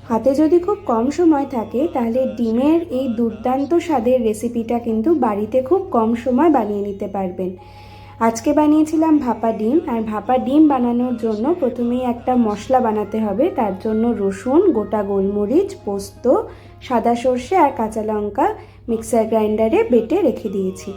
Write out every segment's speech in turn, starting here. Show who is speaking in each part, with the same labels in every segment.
Speaker 1: হাতে যদি খুব কম সময় থাকে তাহলে ডিমের এই দুর্দান্ত স্বাদের রেসিপিটা কিন্তু বাড়িতে খুব কম সময় বানিয়ে নিতে পারবেন। আজকে বানিয়েছিলাম ভাপা ডিম, আর ভাপা ডিম বানানোর জন্য প্রথমেই একটা মশলা বানাতে হবে। তার জন্য রসুন, গোটা গোলমরিচ, পোস্ত, সাদা সর্ষে আর কাঁচা লঙ্কা মিক্সার গ্রাইন্ডারে বেটে রেখে দিয়েছি।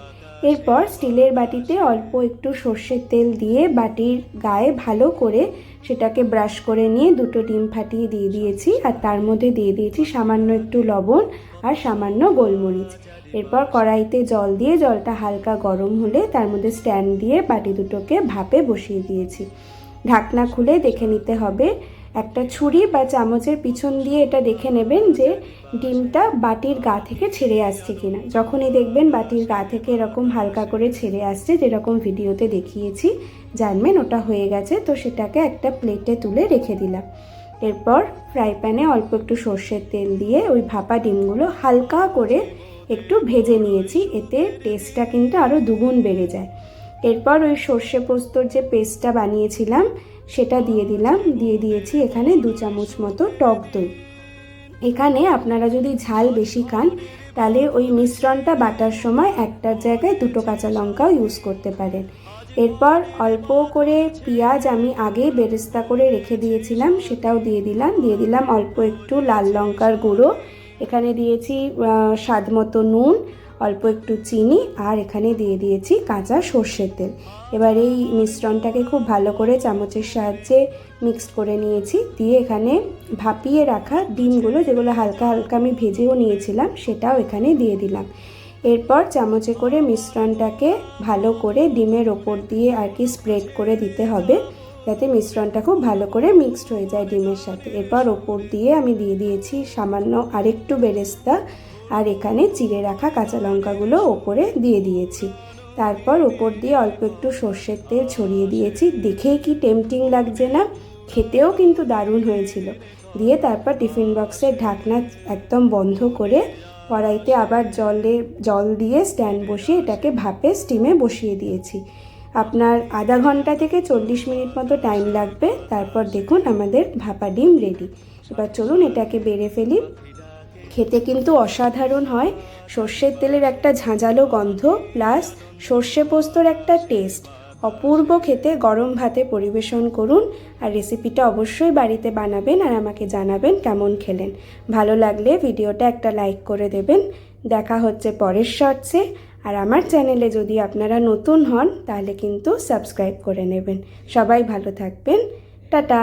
Speaker 1: এরপর স্টিলের বাটিতে অল্প একটু সর্ষের তেল দিয়ে বাটির গায়ে ভালো করে সেটাকে ব্রাশ করে নিয়ে দুটো ডিম ফাটিয়ে দিয়ে দিয়েছি, আর তার মধ্যে দিয়ে দিয়েছি সামান্য একটু লবণ আর সামান্য গোলমরিচ। এরপর কড়াইতে জল দিয়ে জলটা হালকা গরম হলে তার মধ্যে স্ট্যান্ড দিয়ে বাটি দুটোকে ভাপে বসিয়ে দিয়েছি। ঢাকনা খুলে দেখে নিতে হবে, একটা ছুরি বা চামচের পিছন দিয়ে এটা দেখে নেবেন যে ডিমটা বাটির গা থেকে ছেড়ে আসছে কিনা। যখনই দেখবেন বাটির গা থেকে এরকম হালকা করে ছেড়ে আসছে, যেরকম ভিডিওতে দেখিয়েছি, জানবেন ওটা হয়ে গেছে। তো সেটাকে একটা প্লেটে তুলে রেখে দিলাম। এরপর ফ্রাই প্যানে অল্প একটু সর্ষের তেল দিয়ে ওই ভাপা ডিমগুলো হালকা করে একটু ভেজে নিয়েছি, এতে টেস্টটা কিন্তু আরও দুগুণ বেড়ে যায়। এরপর ওই সর্ষে পোস্তর যে পেস্টটা বানিয়েছিলাম সেটা দিয়ে দিলাম। দিয়ে দিয়েছি এখানে 2 চামচ মতো টক দই। এখানে আপনারা যদি ঝাল বেশি খান তাহলে ওই মিশ্রণটা বাটার সময় একটার জায়গায় 2টো কাঁচা লঙ্কাও ইউজ করতে পারেন। এরপর অল্প করে পেঁয়াজ আমি আগেই বেরেস্তা করে রেখে দিয়েছিলাম, সেটাও দিয়ে দিলাম। দিয়ে দিলাম অল্প একটু লাল লঙ্কার গুঁড়ো, এখানে দিয়েছি স্বাদ মতো নুন, অল্প একটু চিনি, আর এখানে দিয়ে দিয়েছি কাঁচা সর্ষের তেল। এবার এই মিশ্রণটাকে খুব ভালো করে চামচের সাহায্যে মিক্স করে নিয়েছি। দিয়ে এখানে ভাপিয়ে রাখা ডিমগুলো, যেগুলো হালকা হালকা আমি ভেজেও নিয়েছিলাম, সেটাও এখানে দিয়ে দিলাম। এরপর চামচে করে মিশ্রণটাকে ভালো করে ডিমের ওপর দিয়ে আর কি স্প্রেড করে দিতে হবে, যাতে মিশ্রণটা খুব ভালো করে মিক্সড হয়ে যায় ডিমের সাথে। এরপর ওপর দিয়ে আমি দিয়ে দিয়েছি সামান্য আরেকটু বেরেস্তা, আর এখানে চিড়ে রাখা কাঁচা লঙ্কাগুলো ওপরে দিয়ে দিয়েছি। তারপর ওপর দিয়ে অল্প একটু সর্ষের তেল ছড়িয়ে দিয়েছি। দেখেই কি টেম্পটিং লাগছে না? খেতেও কিন্তু দারুণ হয়েছিল। দিয়ে তারপর টিফিন বক্সের ঢাকনা একদম বন্ধ করে কড়াইতে আবার জল দিয়ে স্ট্যান্ড বসিয়ে এটাকে ভাপে স্টিমে বসিয়ে দিয়েছি। আপনার আধা ঘন্টা থেকে 40 মিনিট মতো টাইম লাগবে। তারপর দেখুন আমাদের ভাপা ডিম রেডি। এবার চলুন এটাকে বেড়ে ফেলি। খেতে কিন্তু অসাধারণ হয়। সর্ষের তেলের একটা ঝাঁঝালো গন্ধ প্লাস সর্ষে পোস্তর একটা টেস্ট, অপূর্ব খেতে। গরম ভাতে পরিবেশন করুন, আর রেসিপিটা অবশ্যই বাড়িতে বানাবেন আর আমাকে জানাবেন কেমন খেলেন। ভালো লাগলে ভিডিওটা একটা লাইক করে দেবেন। দেখা হচ্ছে পরের শর্টসে। আর আমার চ্যানেলে যদি আপনারা নতুন হন তাহলে কিন্তু সাবস্ক্রাইব করে নেবেন। সবাই ভালো থাকবেন। টাটা।